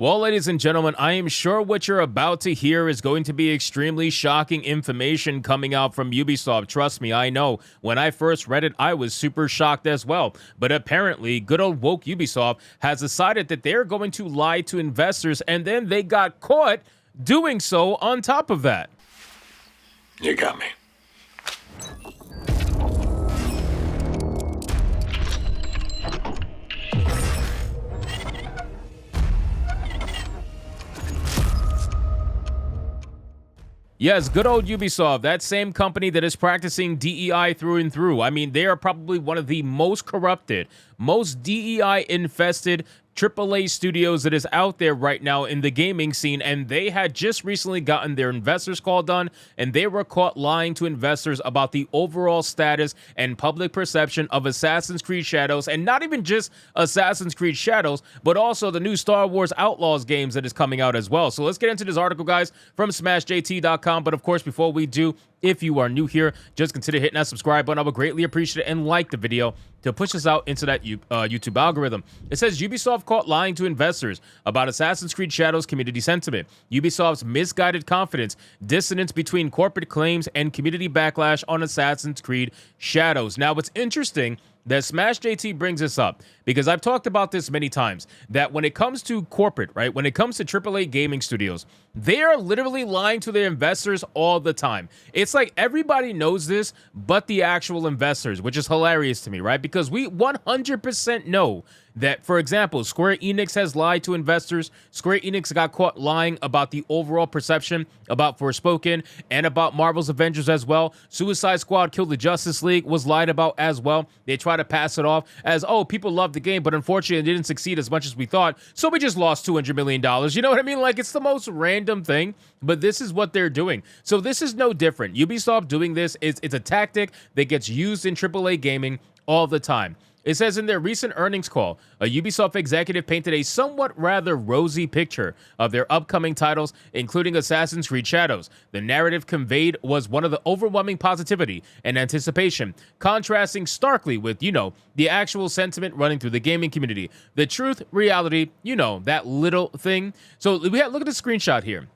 Well, ladies and gentlemen, I am sure what you're about to hear is going to be extremely shocking information coming out from Ubisoft. Trust me, I know. When I first read it, I was super shocked as well. But apparently, good old woke Ubisoft has decided that they're going to lie to investors, and then they got caught doing so on top of that. You got me. Yes, good old Ubisoft, that same company that is practicing DEI through and through. I mean, they are probably one of the most corrupted, most DEI-infested AAA studios that is out there right now in the gaming scene, and they had just recently gotten their investors call done, and they were caught lying to investors about the overall status and public perception of Assassin's Creed Shadows, and not even just Assassin's Creed Shadows, but also the new Star Wars Outlaws games that is coming out as well. So let's get into this article, guys, from SmashJT.com. But of course, before we do, if you are new here, just consider hitting that subscribe button. I would greatly appreciate it, and like the video to push us out into that YouTube algorithm. It says Ubisoft caught lying to investors about Assassin's Creed Shadows community sentiment. Ubisoft's misguided confidence, dissonance between corporate claims and community backlash on Assassin's Creed Shadows. Now, what's interesting that SmashJT brings this up, because I've talked about this many times, that when it comes to corporate, right, when it comes to AAA gaming studios, they are literally lying to their investors all the time. It's like everybody knows this but the actual investors, which is hilarious to me, right? Because we 100% know that, for example, Square Enix has lied to investors. Square Enix got caught lying about the overall perception about Forspoken and about Marvel's Avengers as well. Suicide Squad Kill the Justice League was lied about as well. They try to pass it off as, oh, people love the game, but unfortunately it didn't succeed as much as we thought, so we just lost $200 million. You know what I mean? Like, it's the most random thing, but this is what they're doing. So this is no different. Ubisoft doing this, it's a tactic that gets used in AAA gaming all the time. It says in their recent earnings call, a Ubisoft executive painted a somewhat rather rosy picture of their upcoming titles, including Assassin's Creed Shadows. The narrative conveyed was one of the overwhelming positivity and anticipation, contrasting starkly with, the actual sentiment running through the gaming community. The truth, reality, that little thing. So look at the screenshot here.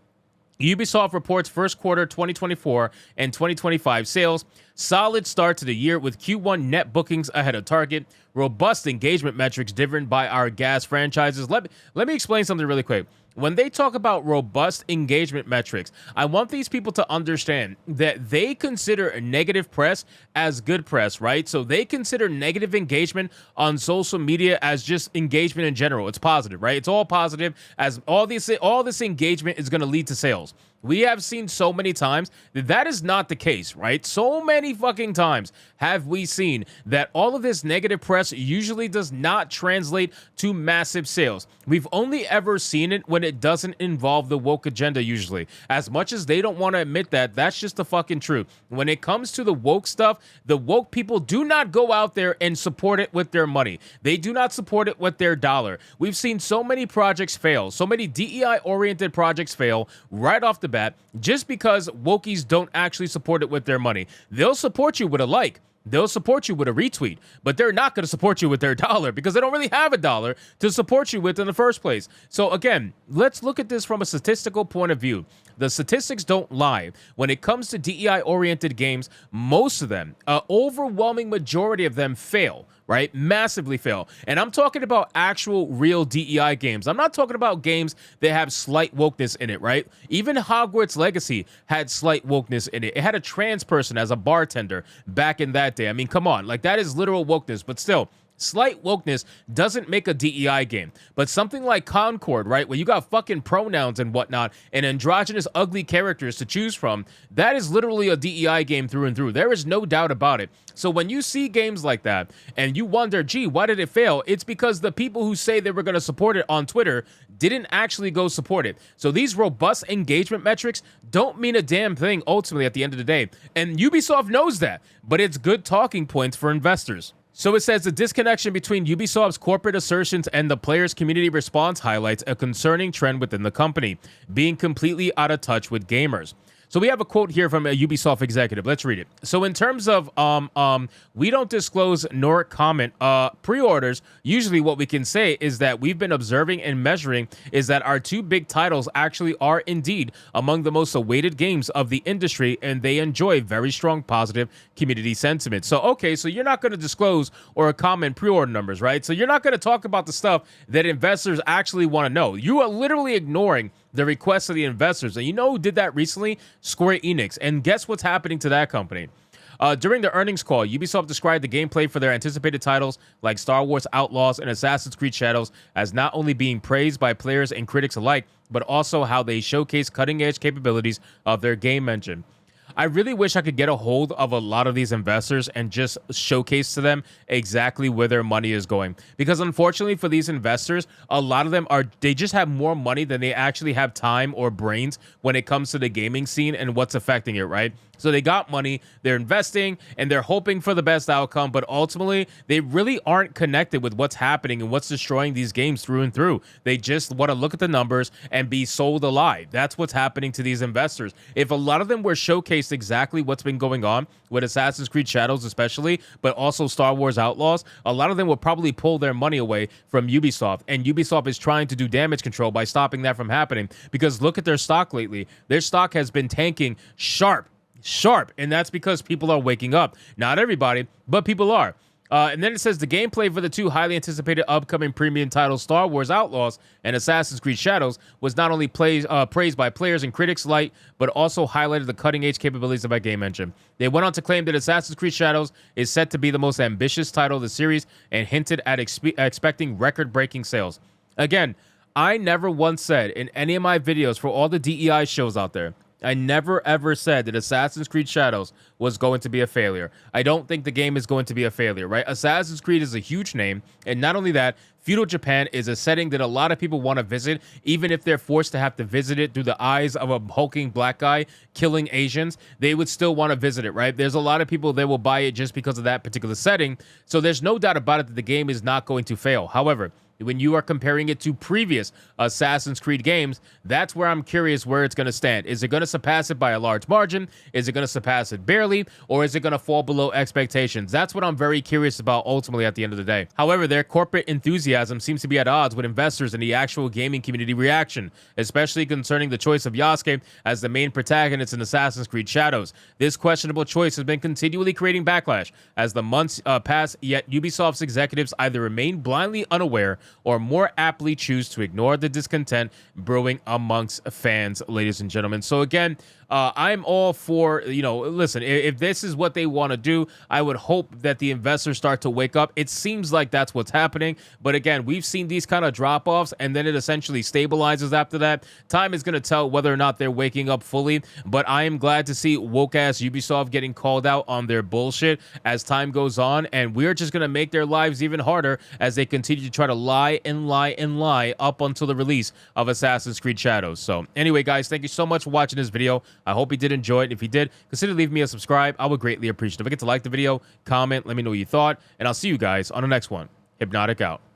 Ubisoft reports first quarter 2024 and 2025 sales. Solid start to the year with Q1 net bookings ahead of target. Robust engagement metrics driven by our gas franchises. Let me explain something really quick. When they talk about robust engagement metrics, I want these people to understand that they consider negative press as good press, right? So they consider negative engagement on social media as just engagement in general. It's positive, right? It's all positive, as all this engagement is going to lead to sales. We have seen so many times that that is not the case, right? So many fucking times have we seen that all of this negative press usually does not translate to massive sales. We've only ever seen it when it doesn't involve the woke agenda usually. As much as they don't want to admit that, that's just the fucking truth. When it comes to the woke stuff, the woke people do not go out there and support it with their money. They do not support it with their dollar. We've seen so many projects fail, so many DEI-oriented projects fail right off the bat just because wokies don't actually support it with their money. They'll support you with a like. They'll support you with a retweet, but they're not going to support you with their dollar because they don't really have a dollar to support you with in the first place. So again, let's look at this from a statistical point of view. The statistics don't lie. When it comes to DEI-oriented games, most of them, an overwhelming majority of them fail, right? Massively fail. And I'm talking about actual real DEI games. I'm not talking about games that have slight wokeness in it, right? Even Hogwarts Legacy had slight wokeness in it. It had a trans person as a bartender back in that day. I mean, come on. Like, that is literal wokeness, but still, slight wokeness doesn't make a DEI game. But something like Concord, right, where you got fucking pronouns and whatnot and androgynous ugly characters to choose from, that is literally a DEI game through and through. There is no doubt about it. So when you see games like that and you wonder, gee, why did it fail? It's because the people who say they were going to support it on Twitter didn't actually go support it. So these robust engagement metrics don't mean a damn thing ultimately at the end of the day. And Ubisoft knows that, but it's good talking points for investors. So it says the disconnection between Ubisoft's corporate assertions and the players' community response highlights a concerning trend within the company, being completely out of touch with gamers. So we have a quote here from a Ubisoft executive. Let's read it. So in terms of we don't disclose nor comment pre-orders. Usually what we can say is that we've been observing and measuring is that our two big titles actually are indeed among the most awaited games of the industry, and they enjoy very strong positive community sentiment. So okay, so you're not going to disclose or comment pre-order numbers, right? So you're not going to talk about the stuff that investors actually want to know. You are literally ignoring the requests of the investors. And you know who did that recently? Square Enix. And guess what's happening to that company? During the earnings call, Ubisoft described the gameplay for their anticipated titles like Star Wars Outlaws and Assassin's Creed Shadows as not only being praised by players and critics alike, but also how they showcase cutting-edge capabilities of their game engine. I really wish I could get a hold of a lot of these investors and just showcase to them exactly where their money is going. Because unfortunately for these investors, a lot of them they just have more money than they actually have time or brains when it comes to the gaming scene and what's affecting it, right? So they got money, they're investing, and they're hoping for the best outcome, but ultimately, they really aren't connected with what's happening and what's destroying these games through and through. They just want to look at the numbers and be sold a lie. That's what's happening to these investors. If a lot of them were showcased exactly what's been going on with Assassin's Creed Shadows especially, but also Star Wars Outlaws, a lot of them will probably pull their money away from Ubisoft, and Ubisoft is trying to do damage control by stopping that from happening, because look at their stock lately. Their stock has been tanking sharp, and that's because people are waking up. Not everybody, but people are. And then it says the gameplay for the two highly anticipated upcoming premium titles, Star Wars Outlaws and Assassin's Creed Shadows, was not only praised by players and critics alike, but also highlighted the cutting-edge capabilities of our game engine. They went on to claim that Assassin's Creed Shadows is set to be the most ambitious title of the series and hinted at expecting record-breaking sales. Again, I never once said in any of my videos for all the DEI shows out there, I never ever said that Assassin's Creed Shadows was going to be a failure. I don't think the game is going to be a failure, right? Assassin's Creed is a huge name, and not only that, feudal Japan is a setting that a lot of people want to visit, even if they're forced to have to visit it through the eyes of a hulking black guy killing Asians. They would still want to visit it, right? There's a lot of people that will buy it just because of that particular setting, so there's no doubt about it that the game is not going to fail. However, when you are comparing it to previous Assassin's Creed games, that's where I'm curious where it's going to stand. Is it going to surpass it by a large margin? Is it going to surpass it barely? Or is it going to fall below expectations? That's what I'm very curious about ultimately at the end of the day. However, their corporate enthusiasm seems to be at odds with investors and the actual gaming community reaction, especially concerning the choice of Yasuke as the main protagonist in Assassin's Creed Shadows. This questionable choice has been continually creating backlash as the months pass, yet Ubisoft's executives either remain blindly unaware or more aptly choose to ignore the discontent brewing amongst fans, ladies and gentlemen. So again, I'm all for, listen, if this is what they want to do, I would hope that the investors start to wake up. It seems like that's what's happening. But again, we've seen these kind of drop-offs, and then it essentially stabilizes after that. Time is going to tell whether or not they're waking up fully. But I am glad to see woke-ass Ubisoft getting called out on their bullshit as time goes on. And we're just going to make their lives even harder as they continue to try to lie and lie and lie up until the release of Assassin's Creed Shadows. So anyway, guys, thank you so much for watching this video. I hope you did enjoy it. If you did, consider leaving me a subscribe. I would greatly appreciate it. Don't forget to like the video, comment, let me know what you thought, and I'll see you guys on the next one. Hypnotic out.